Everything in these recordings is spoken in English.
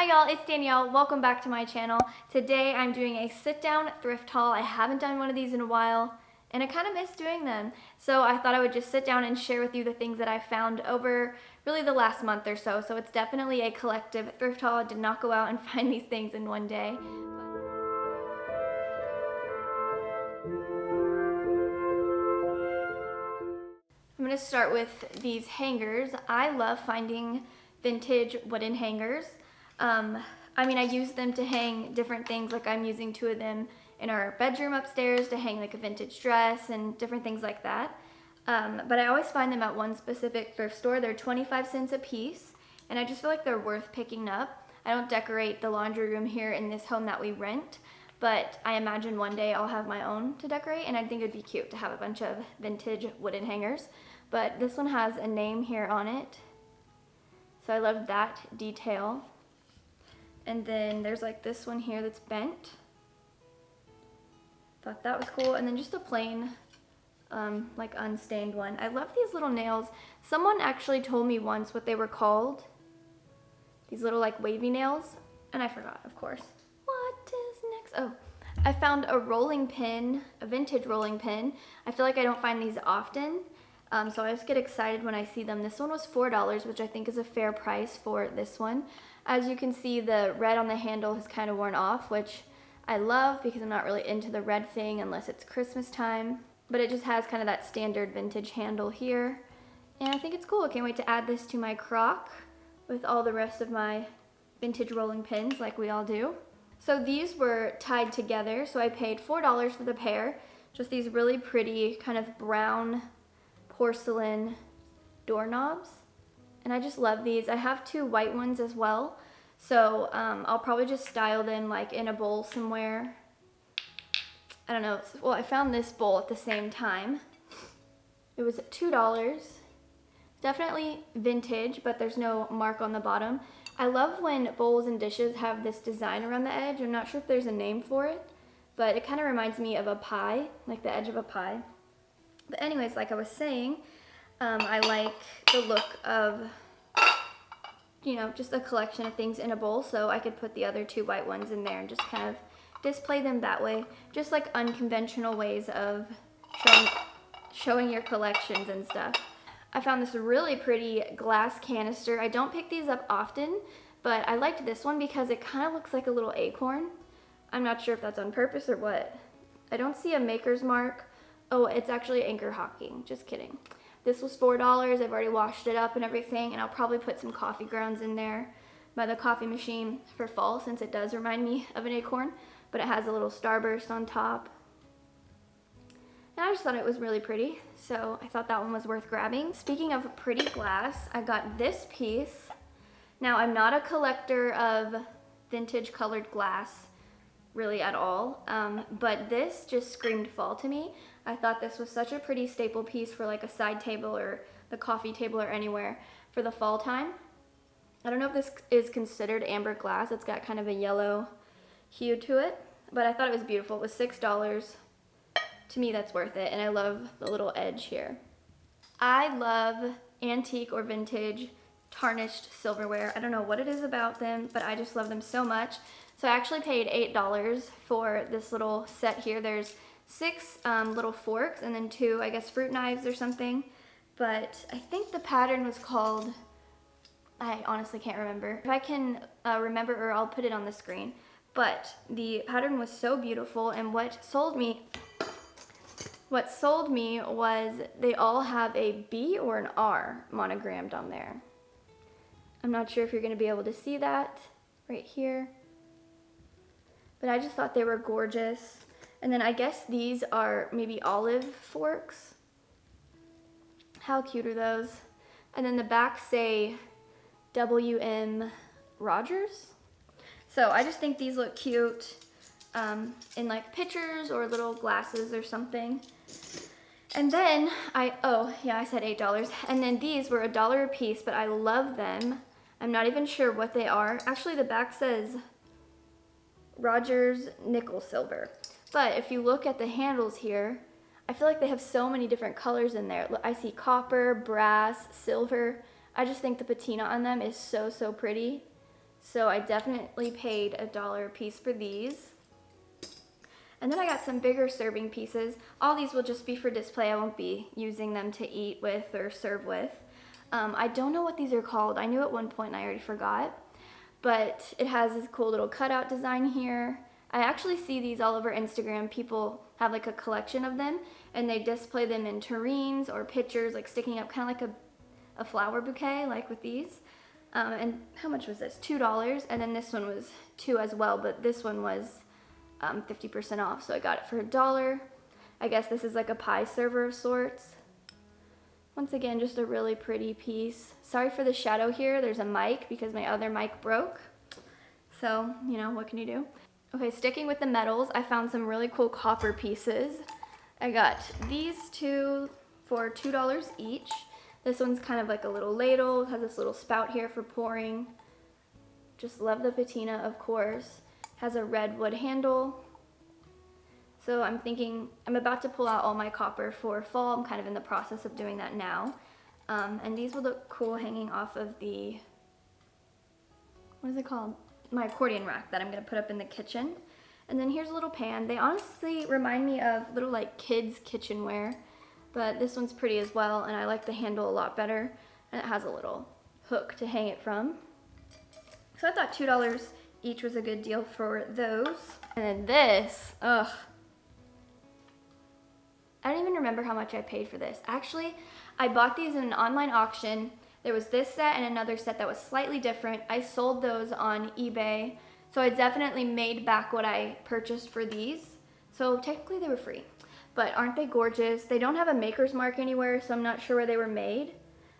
Hi y'all, it's Danielle. Welcome back to my channel. Today I'm doing a sit-down thrift haul. I haven't done one of these in a while and I kind of miss doing them. So I thought I would just sit down and share with you the things that I found over really the last month or so. So it's definitely a collective thrift haul. I did not go out and find these things in one day. I'm going to start with these hangers. I love finding vintage wooden hangers. I use them to hang different things, like I'm using two of them in our bedroom upstairs to hang like a vintage dress and different things like that. But I always find them at one specific thrift store. They're 25 cents a piece, and I just feel like they're worth picking up. I don't decorate the laundry room here in this home that we rent, but I imagine one day I'll have my own to decorate, and I think it'd be cute to have a bunch of vintage wooden hangers. But this one has a name here on it, so I love that detail. And then there's like this one here that's bent. Thought that was cool. And then just a plain, like unstained one. I love these little nails. Someone actually told me once what they were called. These little like wavy nails. And I forgot, of course. What is next? Oh, I found a rolling pin, a vintage rolling pin. I feel like I don't find these often. So I just get excited when I see them. This one was $4, which I think is a fair price for this one. As you can see, the red on the handle has kind of worn off, which I love because I'm not really into the red thing unless it's Christmas time. But it just has kind of that standard vintage handle here. And I think it's cool. I can't wait to add this to my crock with all the rest of my vintage rolling pins like we all do. So these were tied together, so I paid $4 for the pair. Just these really pretty kind of brown porcelain doorknobs. And I just love these. I have two white ones as well, so I'll probably just style them like in a bowl somewhere. I don't know. Well, I found this bowl at the same time. It was $2. Definitely vintage, but there's no mark on the bottom. I love when bowls and dishes have this design around the edge. I'm not sure if there's a name for it, but it kind of reminds me of a pie, like the edge of a pie. But anyways, like I was saying, I like the look of, just a collection of things in a bowl, so I could put the other two white ones in there and just kind of display them that way. Just like unconventional ways of showing your collections and stuff. I found this really pretty glass canister. I don't pick these up often, but I liked this one because it kind of looks like a little acorn. I'm not sure if that's on purpose or what. I don't see a maker's mark. Oh, it's actually Anchor Hocking. Just kidding. This was $4. I've already washed it up and everything, and I'll probably put some coffee grounds in there by the coffee machine for fall, since it does remind me of an acorn, but it has a little starburst on top. And I just thought it was really pretty, so I thought that one was worth grabbing. Speaking of pretty glass, I got this piece. Now, I'm not a collector of vintage colored glass really at all, but this just screamed fall to me. I thought this was such a pretty staple piece for like a side table or the coffee table or anywhere for the fall time. I don't know if this is considered amber glass. It's got kind of a yellow hue to it, but I thought it was beautiful. It was $6. To me, that's worth it, and I love the little edge here. I love antique or vintage tarnished silverware. I don't know what it is about them, but I just love them so much. So I actually paid $8 for this little set here. There's 6 little forks and then 2, I guess, fruit knives or something. But I think the pattern was called, I honestly can't remember. If I can remember, or I'll put it on the screen. But the pattern was so beautiful, and what sold me was they all have a B or an R monogrammed on there. I'm not sure if you're going to be able to see that right here, but I just thought they were gorgeous. And then I guess these are maybe olive forks. How cute are those? And then the back say W.M. Rogers. So I just think these look cute in like pictures or little glasses or something. And then I said $8. And then these were $1 a piece, but I love them. I'm not even sure what they are. Actually, the back says Rogers nickel silver. But if you look at the handles here, I feel like they have so many different colors in there. I see copper, brass, silver. I just think the patina on them is so, so pretty. So I definitely paid $1 a piece for these. And then I got some bigger serving pieces. All these will just be for display. I won't be using them to eat with or serve with. I don't know what these are called. I knew at one point and I already forgot. But it has this cool little cutout design here. I actually see these all over Instagram. People have like a collection of them and they display them in tureens or pictures, like sticking up kind of like a flower bouquet, like with these. And how much was this? $2. And then this one was $2 as well, but this one was 50% off, so I got it for $1. I guess this is like a pie server of sorts. Once again, just a really pretty piece. Sorry for the shadow here. There's a mic because my other mic broke. So, you know, what can you do? Okay, sticking with the metals, I found some really cool copper pieces. I got these two for $2 each. This one's kind of like a little ladle. It has this little spout here for pouring. Just love the patina, of course. Has a red wood handle. So I'm thinking, I'm about to pull out all my copper for fall. I'm kind of in the process of doing that now. And these would look cool hanging off of the, what is it called? My accordion rack that I'm gonna put up in the kitchen. And then here's a little pan. They honestly remind me of little like kids kitchenware, but this one's pretty as well, and I like the handle a lot better. And it has a little hook to hang it from. So I thought $2 each was a good deal for those. And then this, ugh. I don't even remember how much I paid for this. Actually, I bought these in an online auction. There was this set and another set that was slightly different. I sold those on eBay. So I definitely made back what I purchased for these. So technically they were free, but aren't they gorgeous? They don't have a maker's mark anywhere, so I'm not sure where they were made,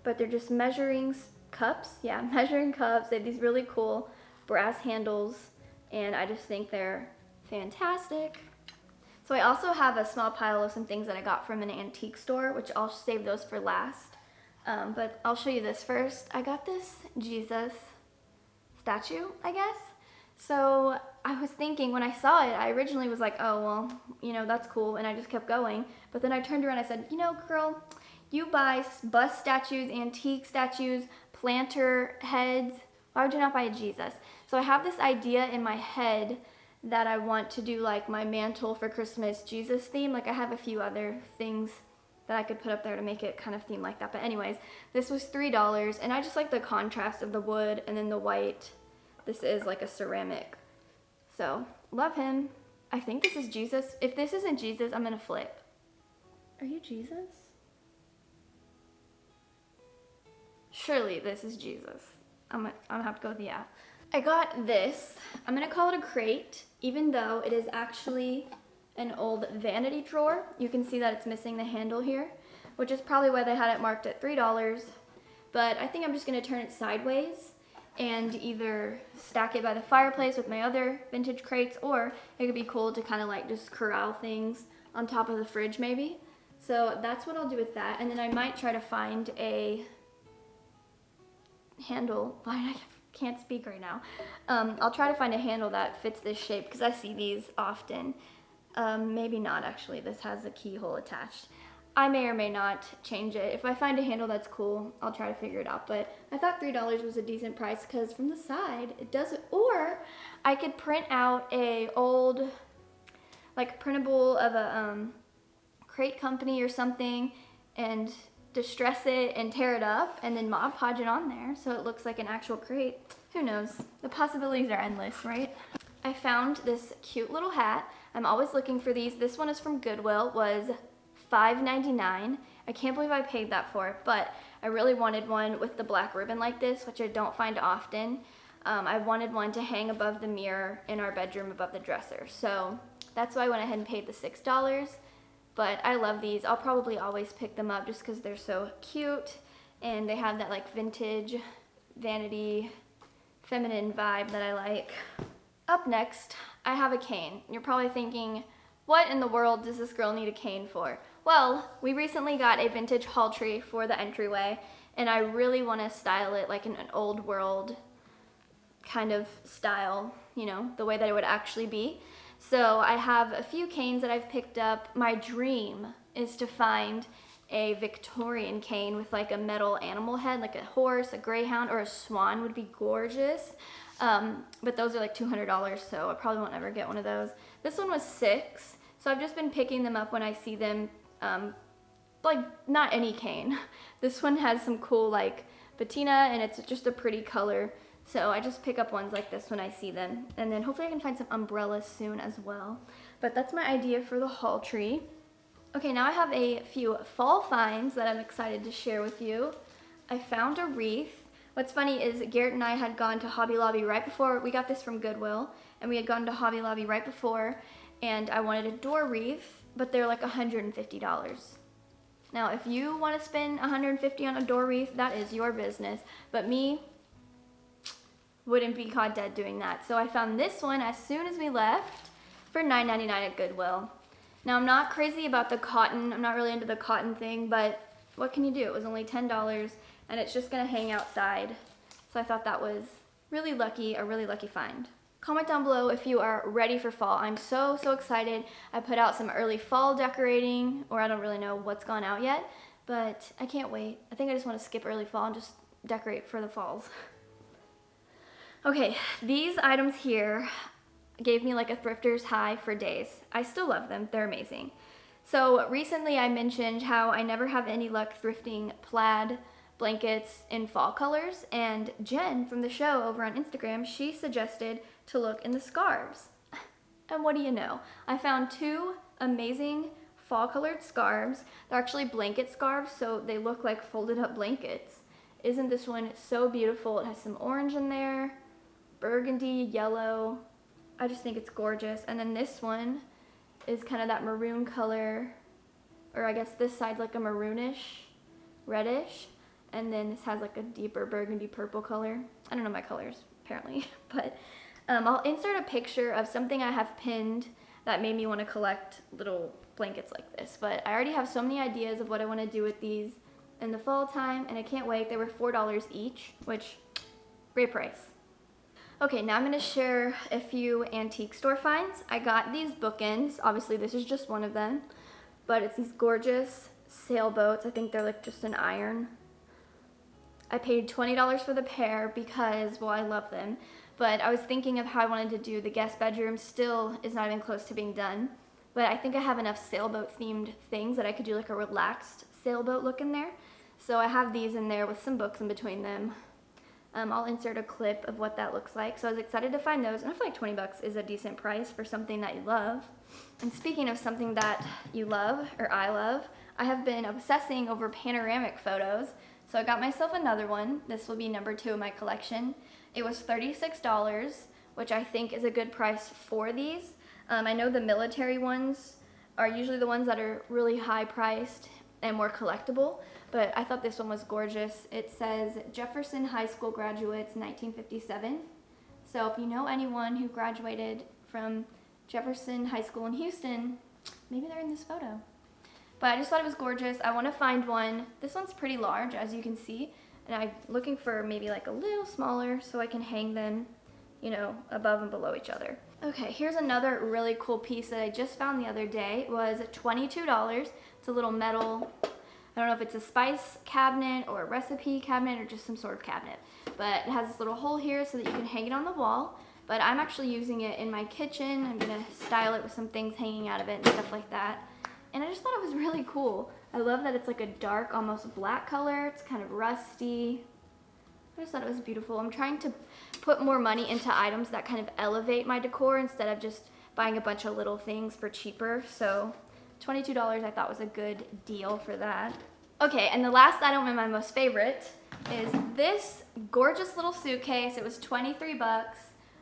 but they're just measuring cups. Yeah, measuring cups. They have these really cool brass handles, and I just think they're fantastic. So I also have a small pile of some things that I got from an antique store, which I'll save those for last. But I'll show you this first. I got this Jesus statue, I guess. So I was thinking when I saw it, I originally was like, oh, well, you know, that's cool. And I just kept going. But then I turned around and I said, you know, girl, you buy bust statues, antique statues, planter heads. Why would you not buy a Jesus? So I have this idea in my head that I want to do like my mantle for Christmas Jesus theme. Like I have a few other things that I could put up there to make it kind of theme like that. But anyways, this was $3 and I just like the contrast of the wood and then the white. This is like a ceramic. So love him. I think this is Jesus. If this isn't Jesus, I'm gonna flip. Are you Jesus? Surely this is Jesus. I'm gonna have to go with yeah. I got this. I'm gonna call it a crate, even though it is actually an old vanity drawer. You can see that it's missing the handle here, which is probably why they had it marked at $3. But I think I'm just gonna turn it sideways and either stack it by the fireplace with my other vintage crates, or it could be cool to kind of like just corral things on top of the fridge maybe. So that's what I'll do with that. And then I might try to find a handle. I can't speak right now. I'll try to find a handle that fits this shape because I see these often. Maybe not actually. This has a keyhole attached. I may or may not change it. If I find a handle that's cool, I'll try to figure it out. But I thought $3 was a decent price because from the side it doesn't. Or I could print out a old, like printable of a crate company or something and distress it and tear it up and then Mod Podge it on there so it looks like an actual crate. Who knows? The possibilities are endless, right? I found this cute little hat. I'm always looking for these. This one is from Goodwill. It was $5.99. I can't believe I paid that for it, but I really wanted one with the black ribbon like this, which I don't find often. I wanted one to hang above the mirror in our bedroom above the dresser. So that's why I went ahead and paid the $6. But I love these. I'll probably always pick them up just because they're so cute and they have that like vintage, vanity, feminine vibe that I like. Up next, I have a cane. You're probably thinking, what in the world does this girl need a cane for? Well, we recently got a vintage hall tree for the entryway and I really want to style it like an old world kind of style, you know, the way that it would actually be. So I have a few canes that I've picked up. My dream is to find a Victorian cane with like a metal animal head, like a horse, a greyhound, or a swan would be gorgeous. But those are like $200, so I probably won't ever get one of those. This one was $6, so I've just been picking them up when I see them, like not any cane. This one has some cool like patina, and it's just a pretty color. So I just pick up ones like this when I see them. And then hopefully I can find some umbrellas soon as well. But that's my idea for the haul tree. Okay, now I have a few fall finds that I'm excited to share with you. I found a wreath. What's funny is Garrett and I had gone to Hobby Lobby right before. We got this from Goodwill, and we had gone to Hobby Lobby right before, and I wanted a door wreath, but they're like $150. Now, if you want to spend $150 on a door wreath, that is your business. But me, wouldn't be caught dead doing that. So I found this one as soon as we left for $9.99 at Goodwill. Now, I'm not crazy about the cotton. I'm not really into the cotton thing, but what can you do? It was only $10, and it's just gonna hang outside. So I thought that was really lucky, a really lucky find. Comment down below if you are ready for fall. I'm so excited. I put out some early fall decorating, or I don't really know what's gone out yet, but I can't wait. I think I just want to skip early fall and just decorate for the falls. Okay, these items here gave me like a thrifter's high for days. I still love them, they're amazing. So recently I mentioned how I never have any luck thrifting plaid blankets in fall colors, and Jen from the show over on Instagram, she suggested to look in the scarves. And what do you know? I found two amazing fall colored scarves. They're actually blanket scarves, so they look like folded up blankets. Isn't this one so beautiful? It has some orange in there, burgundy, yellow. I just think it's gorgeous. And then this one is kind of that maroon color, or I guess this side's like a maroonish, reddish. And then this has like a deeper burgundy purple color. I don't know my colors, apparently. But I'll insert a picture of something I have pinned that made me want to collect little blankets like this. But I already have so many ideas of what I want to do with these in the fall time, and I can't wait. They were $4 each, which, great price. Okay, now I'm going to share a few antique store finds. I got these bookends. Obviously, this is just one of them. But it's these gorgeous sailboats. I think they're like just an iron. I paid $20 for the pair because, well, I love them. But I was thinking of how I wanted to do the guest bedroom. Still is not even close to being done. But I think I have enough sailboat themed things that I could do like a relaxed sailboat look in there. So I have these in there with some books in between them. I'll insert a clip of what that looks like. So I was excited to find those, and I feel like 20 bucks is a decent price for something that you love. And speaking of something that you love, or I love, I have been obsessing over panoramic photos. So I got myself another one. This will be number 2 in my collection. It was $36, which I think is a good price for these. I know the military ones are usually the ones that are really high priced and more collectible, but I thought this one was gorgeous. It says Jefferson High School graduates 1957. So if you know anyone who graduated from Jefferson High School in Houston, maybe they're in this photo. But I just thought it was gorgeous. I want to find one. This one's pretty large, as you can see, and I'm looking for maybe like a little smaller so I can hang them, you know, above and below each other. Okay, here's another really cool piece that I just found the other day. It was $22. It's a little metal, I don't know if it's a spice cabinet or a recipe cabinet or just some sort of cabinet. But it has this little hole here so that you can hang it on the wall. But I'm actually using it in my kitchen. I'm gonna style it with some things hanging out of it and stuff like that. And I just thought it was really cool. I love that it's like a dark, almost black color. It's kind of rusty. I just thought it was beautiful. I'm trying to put more money into items that kind of elevate my decor instead of just buying a bunch of little things for cheaper. So $22 I thought was a good deal for that. Okay, and the last item and my most favorite is this gorgeous little suitcase. It was 23 bucks.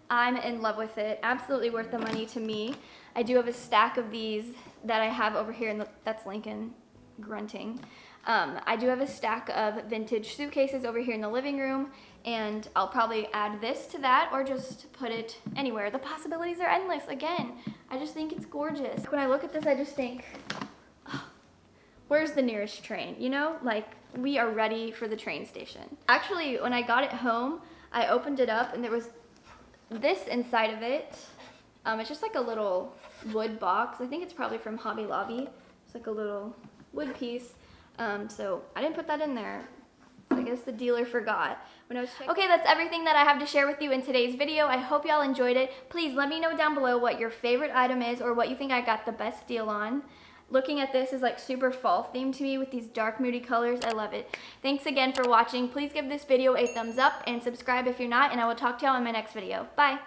I'm in love with it. Absolutely worth the money to me. I do have a stack of these that I have over here, and that's Lincoln grunting. I do have a stack of vintage suitcases over here in the living room, and I'll probably add this to that or just put it anywhere. The possibilities are endless. Again, I just think it's gorgeous. When I look at this, I just think, oh, where's the nearest train? You know, like we are ready for the train station. Actually, when I got it home, I opened it up and there was this inside of it. It's just like a little wood box. I think it's probably from Hobby Lobby. It's like a little wood piece. So I didn't put that in there. So I guess the dealer forgot when I was checking. Okay, that's everything that I have to share with you in today's video. I hope y'all enjoyed it. Please let me know down below what your favorite item is or what you think I got the best deal on. Looking at this is like super fall themed to me with these dark moody colors. I love it. Thanks again for watching. Please give this video a thumbs up and subscribe if you're not, and I will talk to y'all in my next video. Bye.